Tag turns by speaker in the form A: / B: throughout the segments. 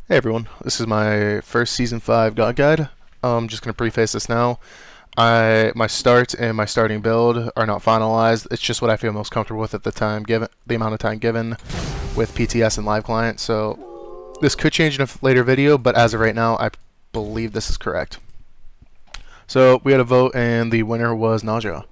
A: Hey everyone, this is my first Season 5 God Guide. I'm just going to preface this now. My start and my starting build are not finalized. It's just what I feel most comfortable with at the time, given the amount of time given with PTS and Live Client. So this could change in a later video, but as of right now, I believe this is correct. So we had a vote and the winner was Ne Zha.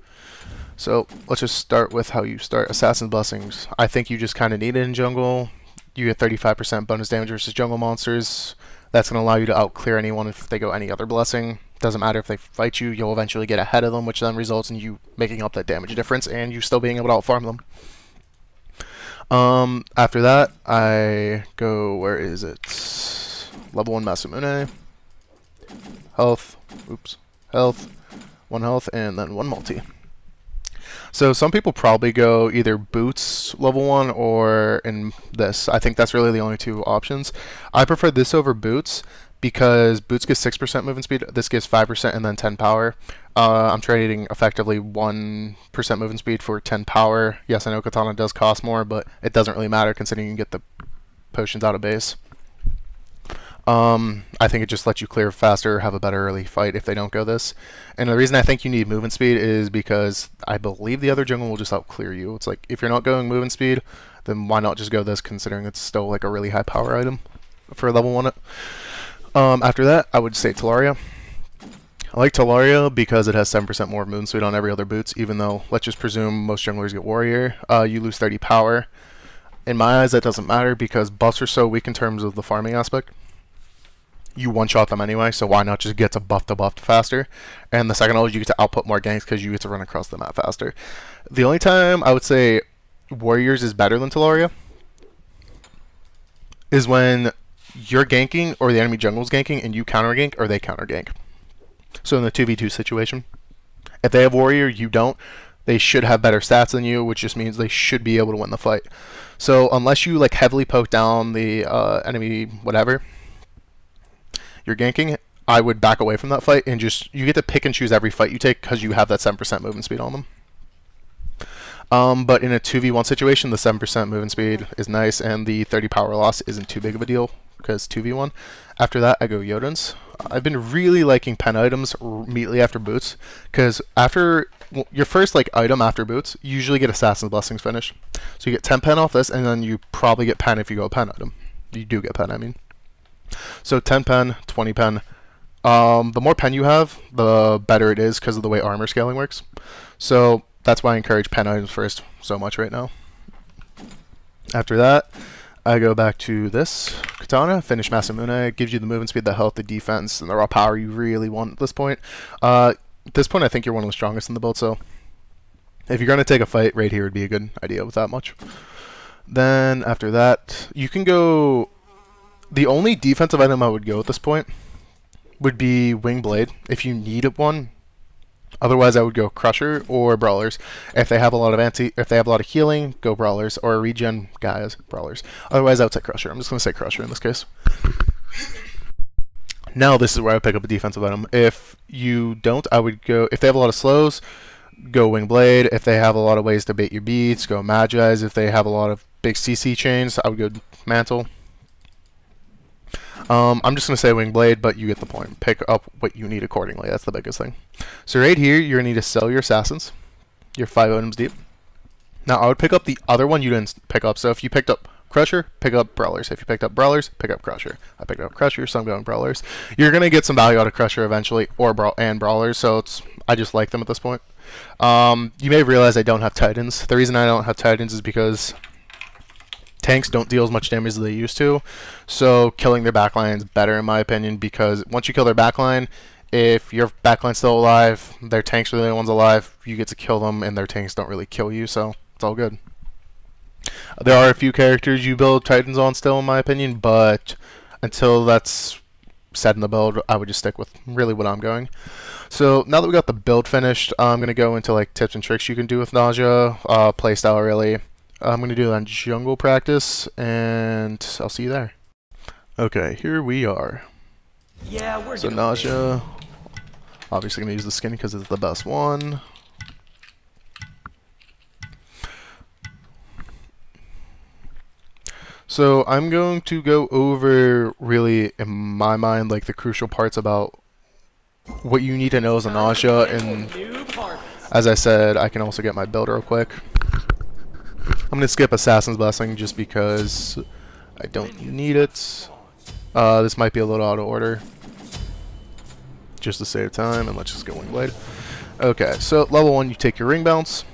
A: So let's just start with how you start Assassin's Blessings. I think you just kind of need it in jungle. You get 35% bonus damage versus jungle monsters. That's going to allow you to out-clear anyone if they go any other blessing. Doesn't matter if they fight you, you'll eventually get ahead of them, which then results in you making up that damage difference and you still being able to out-farm them. After that, I go, where is it? Level 1 Masamune. Health, health, 1 health, and then 1 multi. So some people probably go either boots level 1 or in this. I think that's really the only two options. I prefer this over boots because boots gives 6% movement speed, this gives 5% and then 10 power. I'm trading effectively 1% movement speed for 10 power. Yes, I know Katana does cost more, but it doesn't really matter considering you can get the potions out of base. I think it just lets you clear faster, have a better early fight if they don't go this. And the reason I think you need movement speed is because I believe the other jungle will just out clear you. It's like, if you're not going movement speed, then why not just go this, considering it's still like a really high power item for level 1. After that, I would say Talaria. I like Talaria because it has 7% more movement speed on every other boots, even though, let's just presume most junglers get warrior. You lose 30 power. In my eyes, that doesn't matter because buffs are so weak in terms of the farming aspect. You one-shot them anyway, so why not just get to buff faster? And the second is you get to output more ganks because you get to run across the map faster. The only time I would say Warriors is better than Talaria is when you're ganking or the enemy jungle's ganking and you counter gank or they counter gank. So in the 2v2 situation, if they have Warrior, you don't, they should have better stats than you, which just means they should be able to win the fight. So unless you like heavily poke down the enemy whatever you're ganking, I would back away from that fight and just, you get to pick and choose every fight you take because you have that 7% movement speed on them. But in a 2v1 situation, the 7% movement speed is nice and the 30 power loss isn't too big of a deal because 2v1. After that, I go Yodens. I've been really liking pen items immediately after boots because after your first like item after boots, you usually get Assassin's Blessings finish. So you get 10 pen off this and then you probably get pen if you go pen item. You do get pen, I mean. So 10 pen, 20 pen. The more pen you have, the better it is because of the way armor scaling works. So that's why I encourage pen items first so much right now. After that, I go back to this Katana, finish Masamune. It gives you the movement speed, the health, the defense, and the raw power you really want at this point. At this point, I think you're one of the strongest in the build, so if you're going to take a fight, right here would be a good idea with that much. Then after that, you can go... The only defensive item I would go at this point would be Wing Blade, if you need one. Otherwise, I would go Crusher or Brawlers. If they have a lot of healing, go Brawlers, or regen guys, Brawlers. Otherwise, I would say Crusher. I'm just going to say Crusher in this case. Now, this is where I would pick up a defensive item. If you don't, I would go, if they have a lot of slows, go Wing Blade. If they have a lot of ways to bait your beats, go Magi's. If they have a lot of big CC chains, I would go Mantle. I'm just going to say Wing Blade, but you get the point. Pick up what you need accordingly. That's the biggest thing. So right here, you're going to need to sell your Assassins. You're 5 items deep. Now, I would pick up the other one you didn't pick up. So if you picked up Crusher, pick up Brawlers. If you picked up Brawlers, pick up Crusher. I picked up Crusher, so I'm going Brawlers. You're going to get some value out of Crusher eventually, or Brawlers, so I just like them at this point. You may realize I don't have Titans. The reason I don't have Titans is because tanks don't deal as much damage as they used to, so killing their backline is better in my opinion, because once you kill their backline, if your backline's still alive, their tanks are the only ones alive, you get to kill them and their tanks don't really kill you, so it's all good. There are a few characters you build Titans on still in my opinion, but until that's said in the build, I would just stick with really what I'm going. So now that we got the build finished, I'm going to go into like tips and tricks you can do with Ne Zha, playstyle really. I'm going to do that in jungle practice, and I'll see you there. Okay, here we are.
B: Yeah, we're
A: so Ne Zha, obviously going to use the skin because it's the best one. So I'm going to go over, really, in my mind, like the crucial parts about what you need to know as a Ne Zha, and as I said, I can also get my build real quick. I'm going to skip Assassin's Blessing just because I don't need it. This might be a little out of order, just to save time, and let's just go Wing Blade. Okay, so level 1, you take your ring bounce.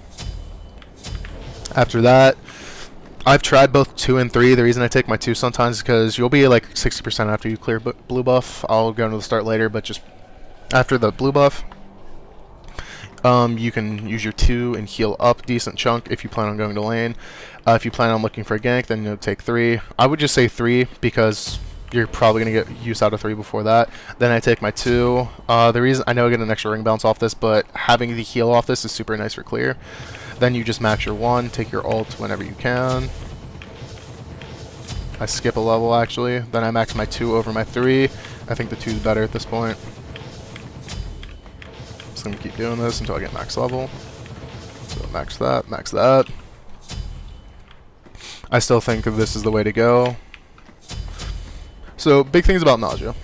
A: After that, I've tried both 2 and 3. The reason I take my 2 sometimes is because you'll be like 60% after you clear blue buff. I'll go into the start later, but just after the blue buff, you can use your 2 and heal up a decent chunk if you plan on going to lane. If you plan on looking for a gank, then you'll take 3. I would just say 3 because you're probably going to get use out of 3 before that. Then I take my 2. The reason I know I get an extra ring bounce off this, but having the heal off this is super nice for clear. Then you just max your 1, take your ult whenever you can. I skip a level actually. Then I max my 2 over my 3. I think the 2 is better at this point. So I'm going to keep doing this until I get max level. So max that, max that. I still think this is the way to go. So big things about Ne Zha.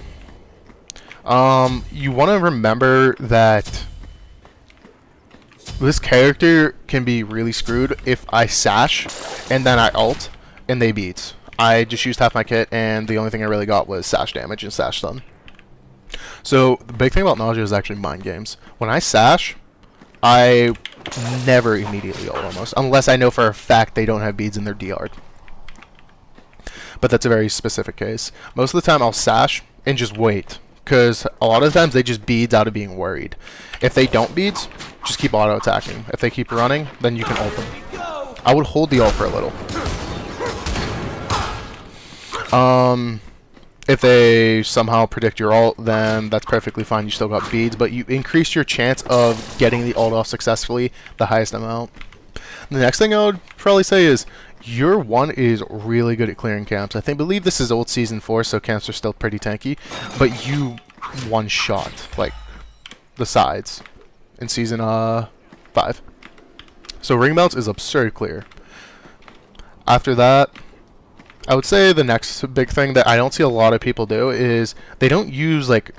A: You want to remember that this character can be really screwed if I sash and then I ult and they beat. I just used half my kit and the only thing I really got was sash damage and sash stun. So the big thing about Ne Zha is actually mind games. When I sash, I never immediately ult almost, unless I know for a fact they don't have beads in their DR. But that's a very specific case. Most of the time I'll sash and just wait, because a lot of times they just beads out of being worried. If they don't beads, just keep auto attacking. If they keep running, then you can ult them. I would hold the ult for a little. If they somehow predict your ult, then that's perfectly fine. You still got beads, but you increase your chance of getting the ult off successfully the highest amount. The next thing I would probably say is your 1 is really good at clearing camps. I believe this is old season 4, so camps are still pretty tanky, but you one-shot like the sides in season 5. So ring bounce is absurd clear. After that, I would say the next big thing that I don't see a lot of people do is they don't use like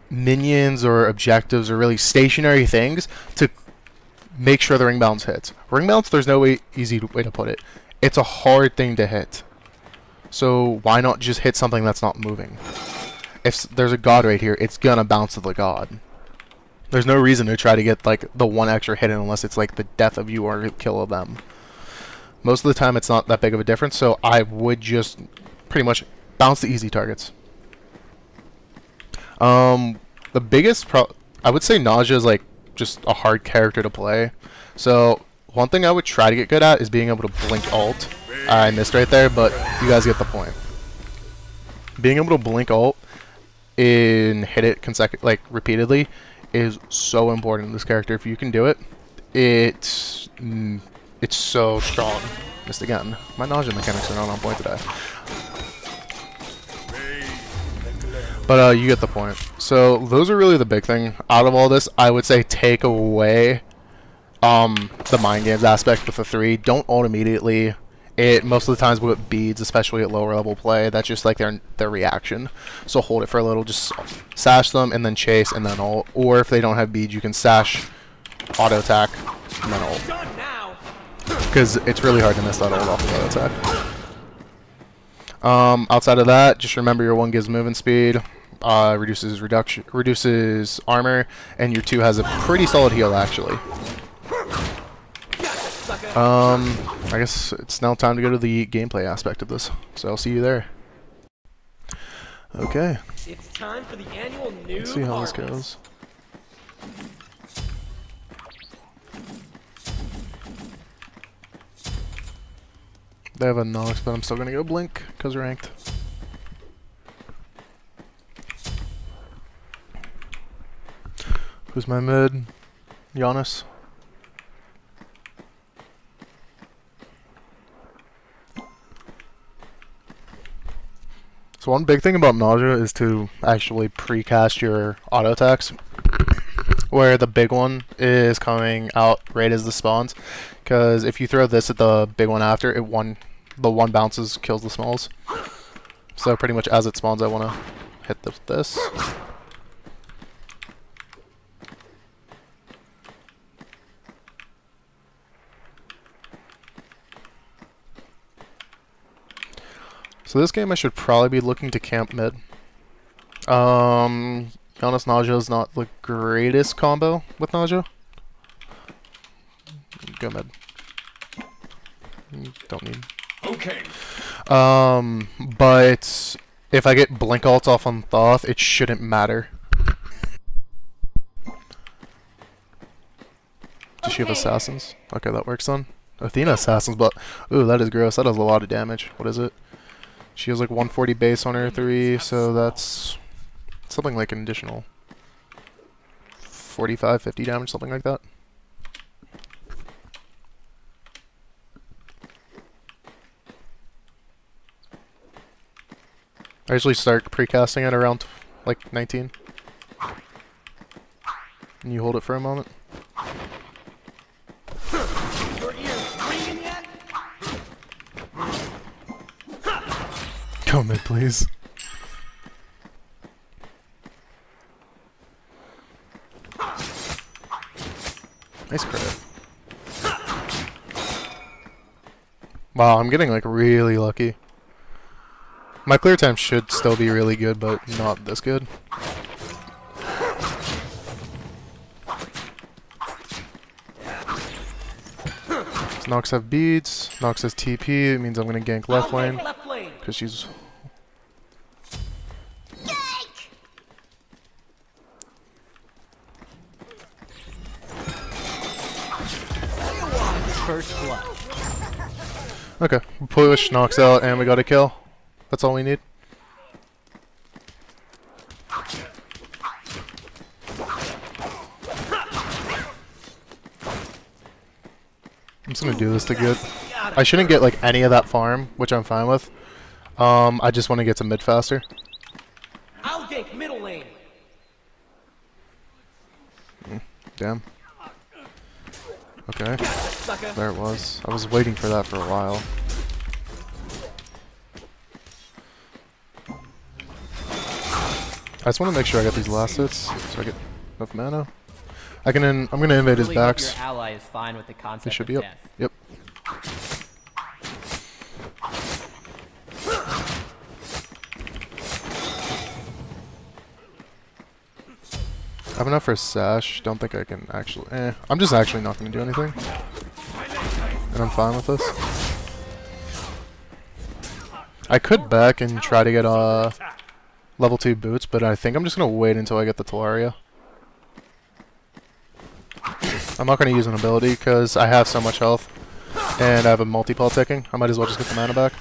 A: minions or objectives or really stationary things to make sure the ring bounce hits. Ring bounce, there's no easy way to put it. It's a hard thing to hit. So why not just hit something that's not moving? If there's a god right here, it's gonna bounce to the god. There's no reason to try to get like the 1 extra hit unless it's like the death of you or kill of them. Most of the time it's not that big of a difference, so I would just pretty much bounce the easy targets. The biggest I would say Ne Zha is like just a hard character to play. So one thing I would try to get good at is being able to blink ult. I missed right there, but you guys get the point. Being able to blink ult and hit it repeatedly is so important in this character. If you can do it, it's so strong. Missed again. My Ne Zha mechanics are not on point today. But you get the point. So those are really the big thing. Out of all this, I would say take away the mind games aspect with the 3. Don't ult immediately. It most of the times with beads, especially at lower level play, that's just like their reaction. So hold it for a little, just sash them and then chase and then ult. Or if they don't have beads, you can sash, auto attack, and then ult. Because it's really hard to miss that ult off of auto attack. Outside of that, just remember your 1 gives movement speed, reduces armor, and your 2 has a pretty solid heal actually. I guess it's now time to go to the gameplay aspect of this. So I'll see you there. Okay.
B: It's time for the annual new
A: Let's see how this goes. They have a Nox, but I'm still gonna go blink because ranked. Who's my mid? Giannis. So one big thing about Ne Zha is to actually pre-cast your auto attacks, where the big one is coming out right as the spawns. Because if you throw this at the big one after, it the one bounces kills the smalls. So pretty much as it spawns, I want to hit this. So this game I should probably be looking to camp mid. Giannis Ne Zha is not the greatest combo with Ne Zha. Go mid. Don't need.
B: Okay.
A: But if I get blink ult off on Thoth, it shouldn't matter. Does she have assassins? Okay, that works then. Athena assassins, but ooh, that is gross. That does a lot of damage. What is it? She has like 140 base on her 3, so that's something like an additional 45, 50 damage, something like that. I usually start precasting at around like 19. And you hold it for a moment.
B: Your ears ringing yet?
A: Go mid, please. Nice credit. Wow, I'm getting like really lucky. My clear time should still be really good, but not this good. Nox have beads. Nox has TP. It means I'm gonna gank left lane because she's.
B: First blood.
A: Okay, we push Nox out and we got a kill. That's all we need. I'm just gonna do this to get. I shouldn't get like any of that farm, which I'm fine with. I just want to get to mid faster.
B: I'll gank middle lane.
A: Damn. Okay. There it was. I was waiting for that for a while. I just want to make sure I get these last hits so I get enough mana. I'm gonna invade his backs.
C: Your ally is fine with the concept
A: They should be
C: of
A: up.
C: death.
A: Yep. I have enough for a sash. Don't think I can actually. I'm just actually not gonna do anything, and I'm fine with this. I could back and try to get level 2 boots, but I think I'm just gonna wait until I get the Talaria. I'm not gonna use an ability because I have so much health, and I have a multi-pal ticking. I might as well just get the mana back.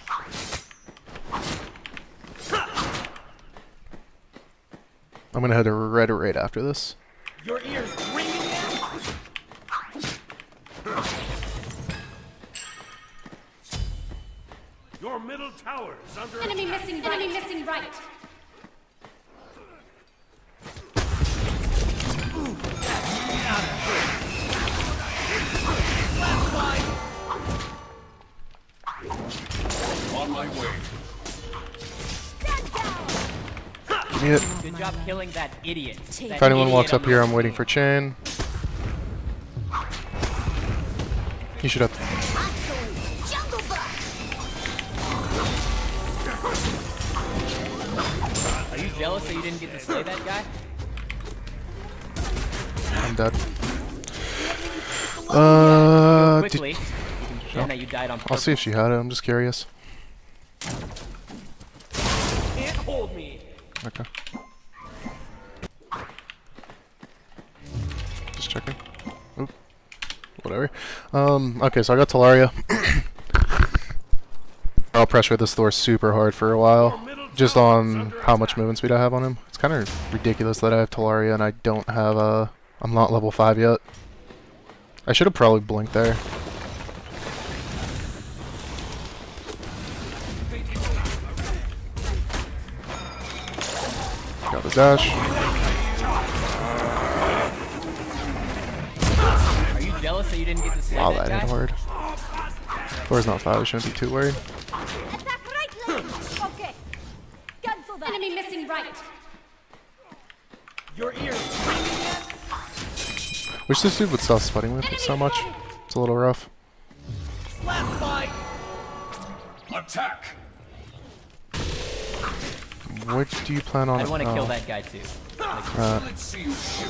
A: I'm gonna head to red right after this.
B: Your ears ringing yet?
D: Your middle tower is under
E: Enemy missing right. Enemy missing right.
D: on my way.
A: Give me it.
C: Good job killing that idiot.
A: If anyone walks up here, I'm waiting for chain. He should have.
C: Are you jealous that you didn't get to slay that guy?
A: I'm dead.
C: Quickly. You can pretend that you died on
A: I'll
C: purpose.
A: see if she had it. I'm just curious.
B: Can't hold me.
A: Okay. Just checking. Oop. Whatever. Okay, so I got Talaria. I'll pressure this Thor super hard for a while, just on how much movement speed I have on him. It's kind of ridiculous that I have Talaria and I don't have I'm not level 5 yet. I should have probably blinked there. Got the dash.
C: Are you jealous that you didn't get to slay
A: Wow,
C: that
A: that
C: guy?
A: hit hard. Thor's not 5, I shouldn't be too worried.
E: Enemy missing right.
B: Your ears ringing yet?
A: Wish this dude would stop spotting with it so much. It's a little rough.
B: Slap fight.
D: Attack!
A: What do you plan on?
C: I'd want to
A: oh,
C: kill that guy too.
D: Let's see you shoot.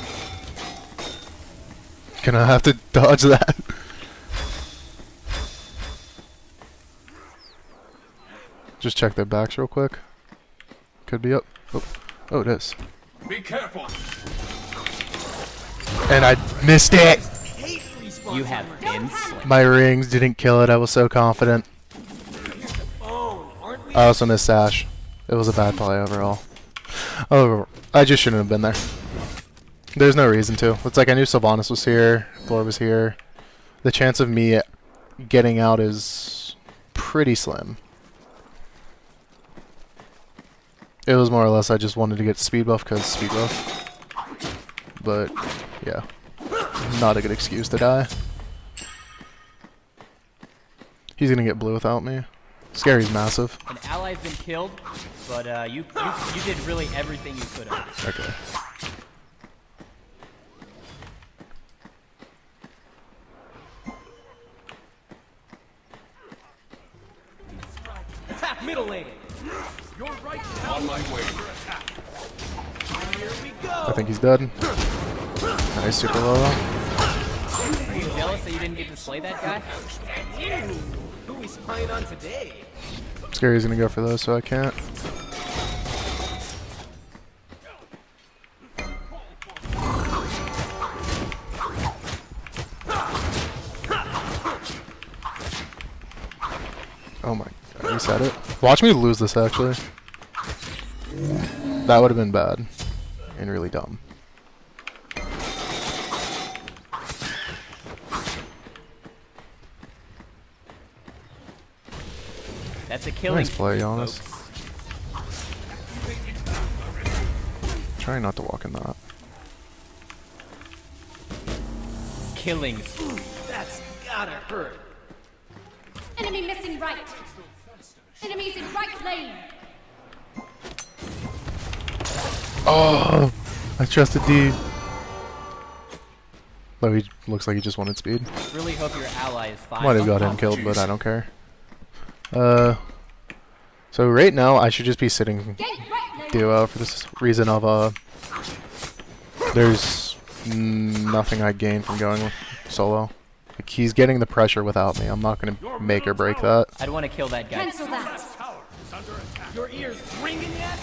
A: Gonna have to dodge that. Just check their backs real quick. Could be up. Oh, oh, it is.
D: Be careful.
A: And I missed it.
B: Hate respawn.
C: You have been slain.
A: My rings didn't kill it. I was so confident.
B: phone, aren't we?
A: I also missed Sash. It was a bad play overall. Oh, I just shouldn't have been there. There's no reason to. It's like I knew Sylvanas was here, Thor was here. The chance of me getting out is pretty slim. It was more or less I just wanted to get speed buff because speed buff. But, yeah. Not a good excuse to die. He's gonna get blue without me. Scary's massive.
C: An ally's been killed, but you did really everything you could have.
A: Okay.
B: Attack middle lane.
D: You're right now. On my way.
B: Here we go.
A: I think he's dead. Nice, super low though.
C: Are you jealous that you didn't get to slay that guy?
B: Ew. Who we spying on today?
A: Scary's gonna go for those, so I can't. Oh my god, reset it. Watch me lose this actually. That would have been bad. And really dumb.
C: That's a killing.
A: Nice play,
C: spree,
A: Giannis.
C: folks.
A: Trying not to walk in that.
C: Killing spree.
B: That's gotta hurt.
E: Enemy missing right. Enemies in right lane.
A: Oh, I trusted D. Though he looks like he just wanted speed.
C: Really hope your ally is fine.
A: Might have got him killed, but I don't care. So right now I should just be sitting
E: Gank right lane.
A: duo for this reason of there's nothing I gain from going with solo. Like he's getting the pressure without me. I'm not gonna make or break that.
C: I'd want to kill that guy.
E: Cancel that.
D: Tower is under attack.
B: Your ears ringing yet?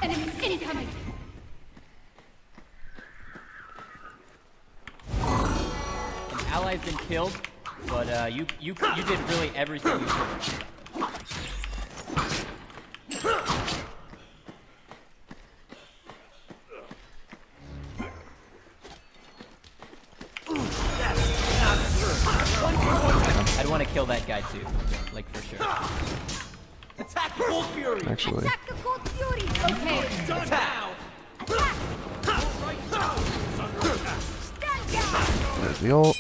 E: Enemies incoming.
C: An ally's been killed, but you did really everything you could. I'd want to kill that guy too, like for sure.
B: Attack Cold Fury.
A: Actually,
E: Attack the cold fury. Okay.
B: Done now.
E: Stand down.
A: there's the ult.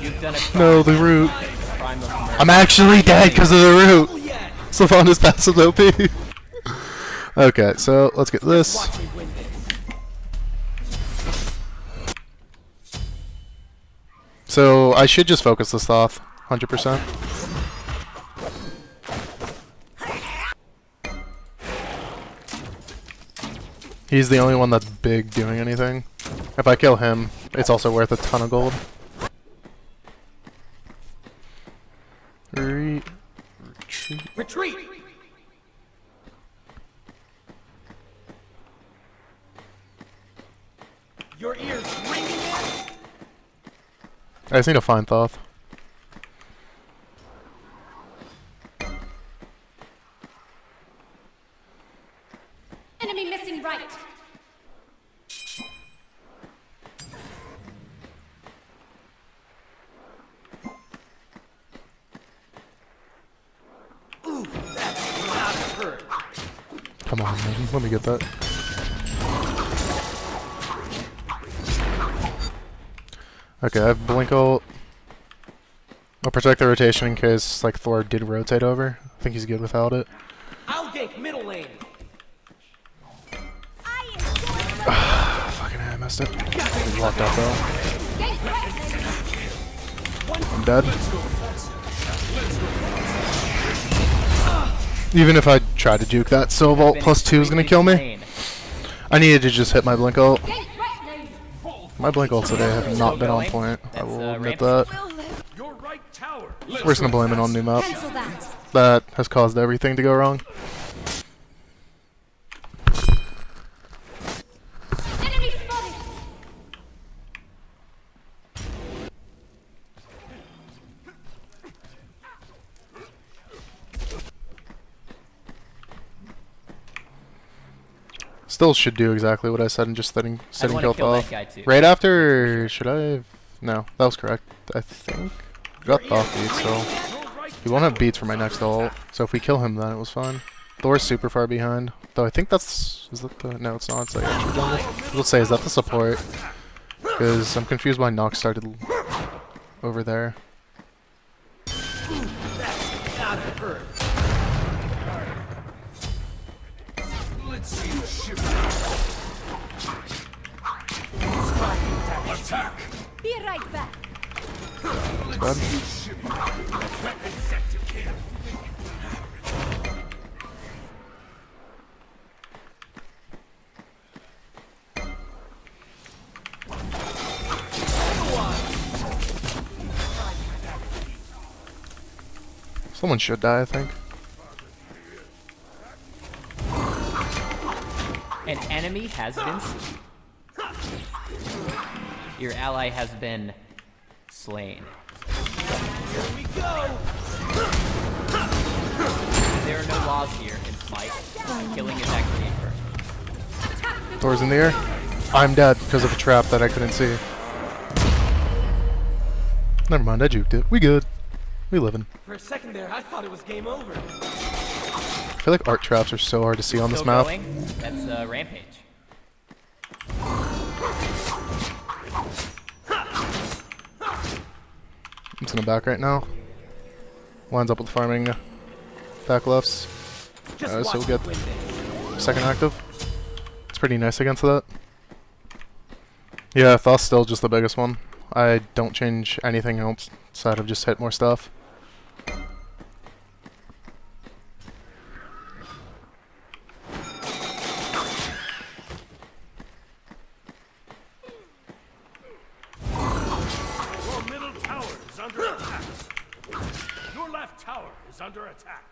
C: You've done a
A: No, the root.
C: crime of murder.
A: I'm actually dead because of the root.
B: Yeah.
A: Sylvanas passive OP. Okay, so let's get this.
B: Watch me win this.
A: So I should just focus this off, 100%. He's the only one that's big doing anything. If I kill him, it's also worth a ton of gold. Retreat.
B: Retreat. Your ears ringing yet?
A: I just need to find Thoth.
E: Enemy missing right.
B: Ooh, that's gotta hurt.
A: Come on, man. Let me get that. Okay, I have Blink ult. I'll protect the rotation in case like Thor did rotate over. I think he's good without it.
B: I'll gank middle lane.
A: Fucking I messed it. He's locked up though. I'm dead. Even if I tried to juke that, Silvault plus 2 is gonna kill me. I needed to just hit my blink ult. My blink ults today have not been on point. I will admit that.
D: Your right tower.
A: We're just gonna blame it on new map.
E: Cancel that.
A: That has caused everything to go wrong.
E: Enemy spotted.
A: Still should do exactly what I said and just setting
C: wanna
A: kill
C: kill that
A: off.
C: guy too.
A: Right after, should I have? No, that was correct. I think. Got off beat, so he won't have beats for my next ult. So if we kill him, then it was fine. Thor's super far behind. Though I think that's, is that the, no it's not, it's like extra jungle. Let's say, is that the support? Because I'm confused why Nox started over there.
D: Let's see you shiver. Attack.
E: Be right back.
A: Bad. Someone should die, I think.
C: An enemy has been slain. Your ally has been slain.
B: Here we go.
C: There are no laws here in Smite. Killing is actually inferred.
A: Thor's in the air. I'm dead because of a trap that I couldn't see. Never mind, I juked it. We good. We living.
B: For a second there, I thought it was game over.
A: I feel like art traps are so hard to see on this
C: Still
A: map.
C: going? That's Rampage.
A: It's in the back right now. Lines up with farming back lefts.
B: Just
A: So we
B: watch
A: get
B: me win this.
A: second active. It's pretty nice against that. Yeah, Thoth's still just the biggest one. I don't change anything else outside of just hit more stuff.
D: Your middle tower is under attack. Your left tower is under attack.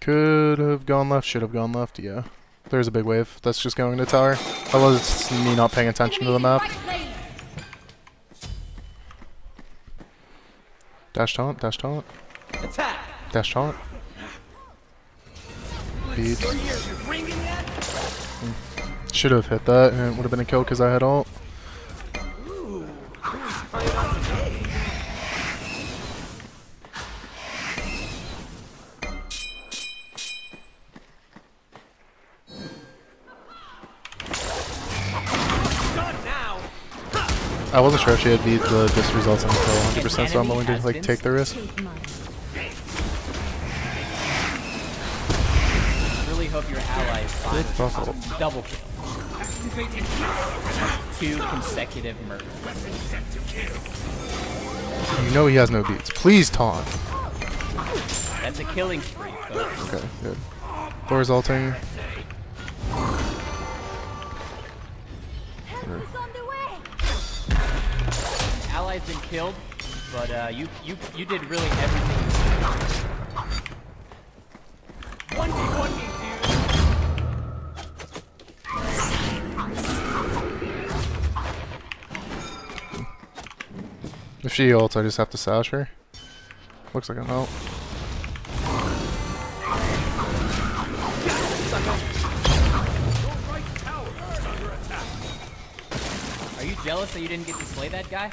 A: Could have gone left, should have gone left, yeah. There's a big wave that's just going to tower. That was me not paying attention to the map. Dash taunt, dash taunt,
B: Attack.
A: dash taunt. Beat.
B: Your ears are ringing yet?
A: Should have hit that and it would have been a kill because I had ult.
B: Ooh, who's playing on today? Done now.
A: I wasn't sure if she had beat the this results on the kill 100%, so I'm willing to like take the risk.
C: Really hope your ally is fine.
A: Good Thoth ult.
C: Double kill. 2 consecutive murders.
A: You know he has no beats. Please taunt.
C: That's a killing spree, folks.
A: Okay, good. Thor's ulting.
E: Help is on the way.
C: Ally's been killed, but you did really everything.
B: 1v1 me, dude.
A: If she ults, I just have to sash her. Looks like an ult.
D: Your right tower is under attack.
C: Are you jealous that you didn't get to slay that guy?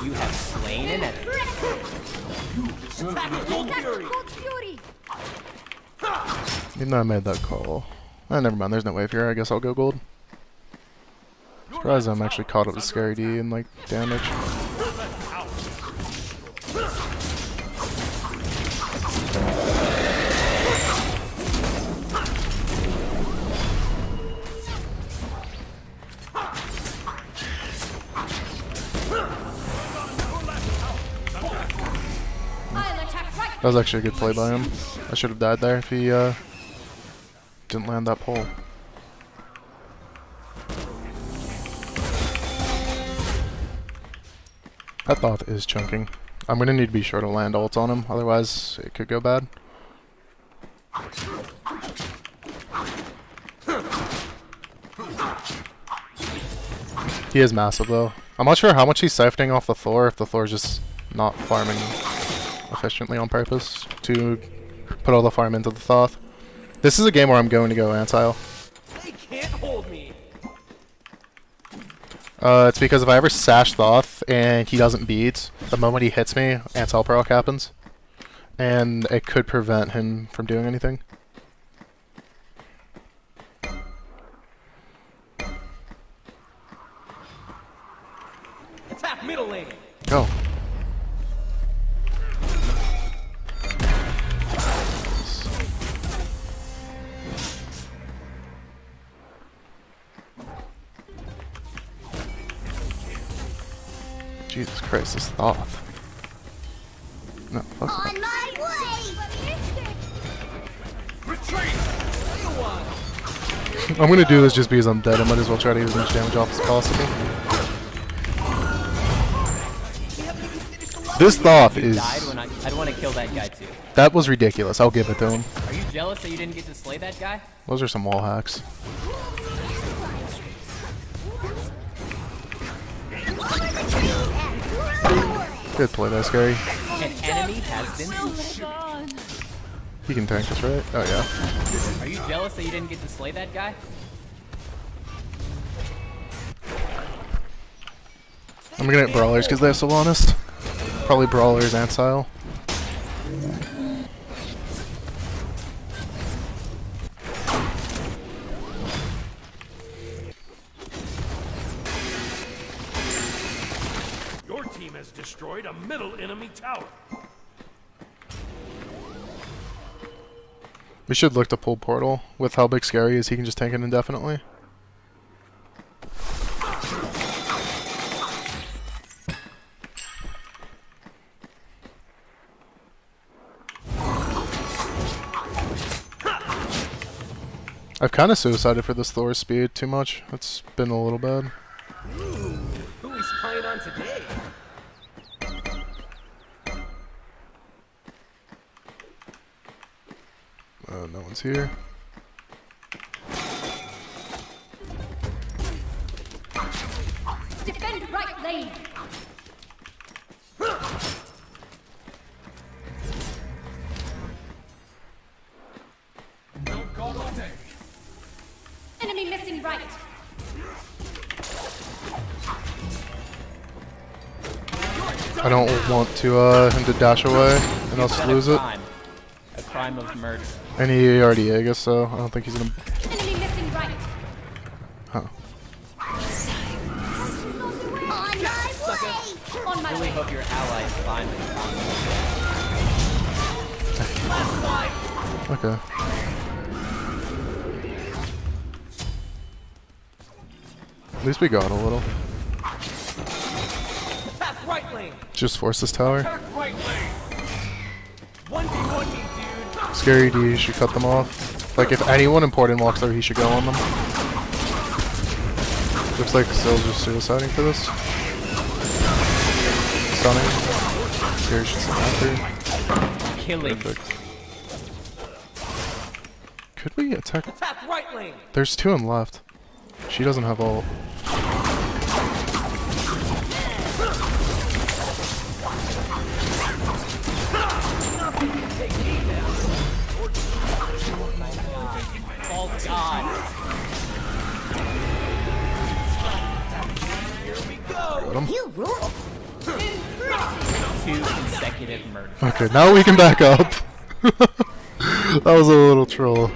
C: You have slain an enemy.
B: Attack with Gold Fury.
E: Cold Fury.
A: Even though I made that call. Never mind, there's no wave here. I guess I'll go gold. Surprised I'm actually caught up with Scary D and like damage. That was actually a good play by him. I should have died there if he didn't land that pole. That Thoth is chunking. I'm gonna need to be sure to land ults on him, otherwise it could go bad. He is massive though. I'm not sure how much he's siphoning off the Thor, if the Thor's just not farming efficiently on purpose to put all the farm into the Thoth. This is a game where I'm going to go Antile.
B: They can't hold me.
A: It's because if I ever sash Thoth and he doesn't beat, the moment he hits me, Antile proc happens. And it could prevent him from doing anything.
B: Attack middle lane.
A: Go. Jesus Christ, this Thoth. No, fuck
E: On my way!
B: Retreat.
A: I'm gonna do this just because I'm dead. I might as well try to get as much damage off as possible. This Thoth is...
C: Died when I'd want to kill that guy too.
A: That was ridiculous. I'll give it to him.
C: Are you jealous that you didn't get to slay that guy?
A: Those are some wall hacks. Good play there, Scary.
C: An enemy has been.
A: He can tank us, right? Oh yeah.
C: Are you jealous that you didn't get to slay that guy?
A: I'm gonna get Brawlers because they have Sylvanas. Probably Brawlers and Sile.
D: Your team has destroyed a middle enemy tower.
A: We should look to pull Portal. With how big Scary is, he can just tank it indefinitely. I've kind of suicided for this Thor's speed too much. It's been a little bad.
B: Who we spying on today?
A: No one's here.
E: Defend right lane!
D: Don't call all day.
E: Enemy missing right!
A: I don't want to him to dash away and us
C: That's
A: lose it.
C: A crime of murder.
A: And he already ate us, so I don't think he's gonna.
E: Enemy missing right!
A: Huh.
E: On my
C: Really
E: way!
C: hope your allies find the
A: Okay. At least we got a little.
B: Attack right lane.
A: Just force this tower.
B: Attack right lane. 1v1 me, dude.
A: Scary D should cut them off. Like, if anyone important walks through, he should go on them. Looks like Sill's just suiciding for this. Stunning. Scary should stun after.
C: killing.
A: Perfect. Could we attack?
B: Attack right lane.
A: There's two in left. She doesn't have ult.
C: Oh God.
A: Got him.
E: You rule!
C: 2 consecutive murders.
A: Okay, now we can back up. That was a little troll.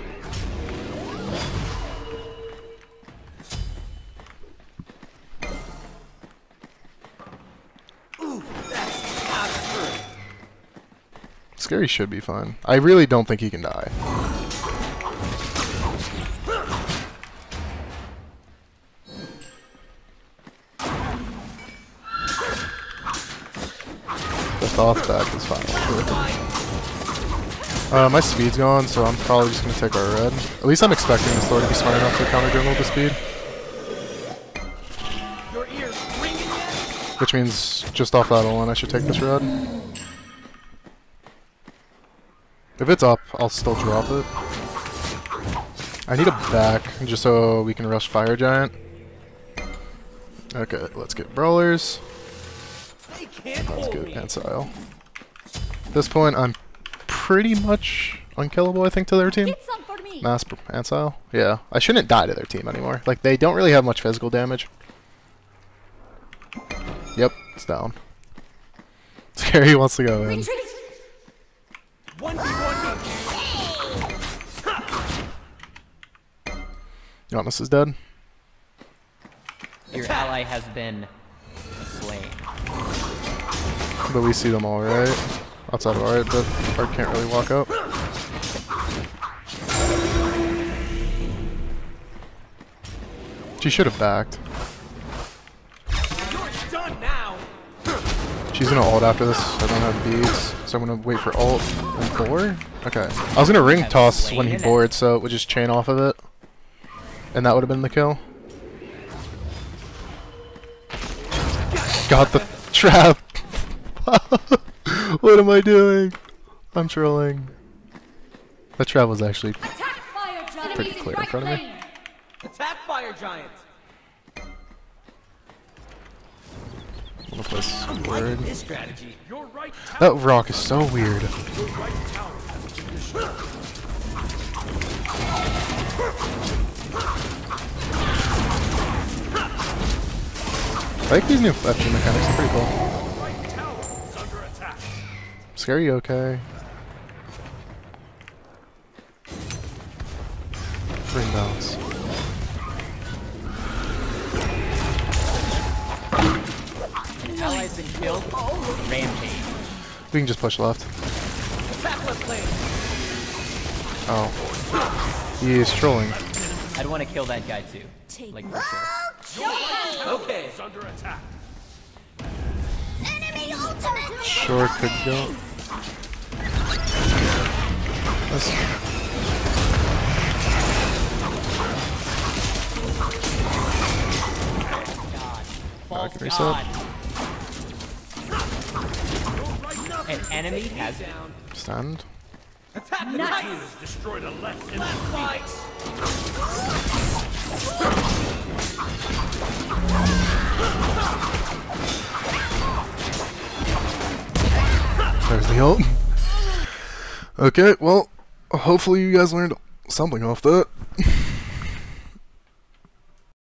A: Scary should be fine. I really don't think he can die. The thought back is fine. My speed's gone, so I'm probably just gonna take our red. At least I'm expecting this Thor to be smart enough to counter jungle with the speed.
B: Your ears ringing yet?
A: Which means just off that one I should take this red. If it's up, I'll still drop it. I need a back just so we can rush Fire Giant. Okay, let's get brawlers.
B: They can't
A: Let's
B: hold
A: get
B: me.
A: Ansile. At this point, I'm pretty much unkillable, I think, to their team.
E: Get some for me.
A: Mass Ansile? Yeah. I shouldn't die to their team anymore. Like, they don't really have much physical damage. Yep, it's down. Scary wants to go in.
E: Retreat.
B: 1v1
A: Giannis is dead.
C: Your ally has been slain.
A: But we see them all right. Outside of our right, but Art can't really walk up. She should have backed.
B: You're done now.
A: She's gonna ult after this. I don't have beads, so I'm gonna wait for ult and board. Okay. I was gonna ring toss when he boards, so it would just chain off of it. And that would have been the kill. Got the trap! What am I doing? I'm trolling. That trap was actually
E: Attack fire giant.
A: pretty
E: Enemies
A: clear in
E: right
A: front of me.
E: lane.
B: Attack fire giant.
A: I'm gonna place
B: I'm
A: word.
B: liking this strategy.
D: Your right tower,
A: That rock is so weird.
D: your right tower has been destroyed.
A: I like these new FG mechanics, they're pretty cool.
D: Your right tower is under attack.
A: Scary, okay. Ring bounce.
C: An ally's been killed. Rampage.
A: We can just push left.
B: Attack left lane.
A: Oh. He is trolling.
C: I'd want to kill that guy too. Like for sure.
B: Okay.
D: Is under attack.
E: Enemy ultimate.
A: Sure could go. That's
C: False
A: can reset.
C: god. An enemy has
B: Down.
A: stand.
B: Attack the
E: Nice.
B: Titan.
D: Destroyed a left
B: Left
D: enemy.
B: fight.
A: There's the ult. Okay, well, hopefully you guys learned something off that.